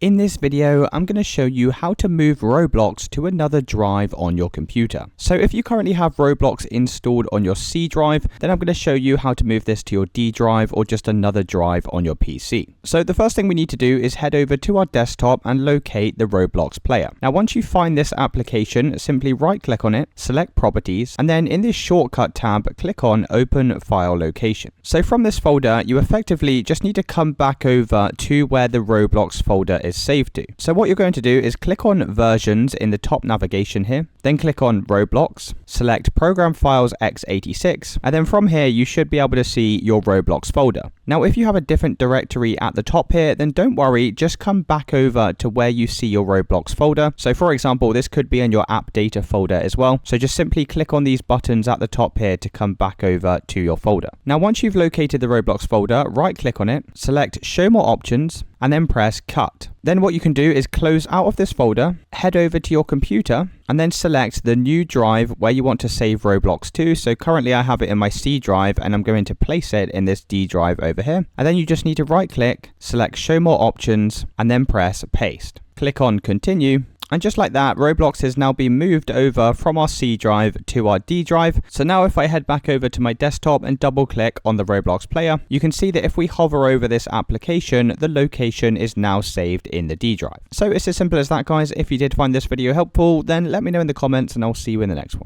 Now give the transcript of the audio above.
In this video, I'm going to show you how to move Roblox to another drive on your computer. So if you currently have Roblox installed on your C drive, then I'm going to show you how to move this to your D drive or just another drive on your PC. So the first thing we need to do is head over to our desktop and locate the Roblox player. Now once you find this application, simply right click on it, select properties, and then in this shortcut tab, click on open file location. So from this folder, you effectively just need to come back over to where the Roblox folder is saved to. So what you're going to do is click on versions in the top navigation here, then click on Roblox, select program files x86, and then from here you should be able to see your Roblox folder. Now if you have a different directory at the top here, then don't worry, just come back over to where you see your Roblox folder. So for example, this could be in your app data folder as well. So just simply click on these buttons at the top here to come back over to your folder. Now once you've located the Roblox folder, right click on it, select show more options, and then press cut. Then what you can do is close out of this folder, head over to your computer, and then select the new drive where you want to save Roblox to. So currently I have it in my C drive and I'm going to place it in this D drive over here. And then you just need to right click, select show more options, and then press paste. Click on continue. And just like that, Roblox has now been moved over from our C drive to our D drive. So now if I head back over to my desktop and double click on the Roblox player, you can see that if we hover over this application, the location is now saved in the D drive. So it's as simple as that, guys. If you did find this video helpful, then let me know in the comments and I'll see you in the next one.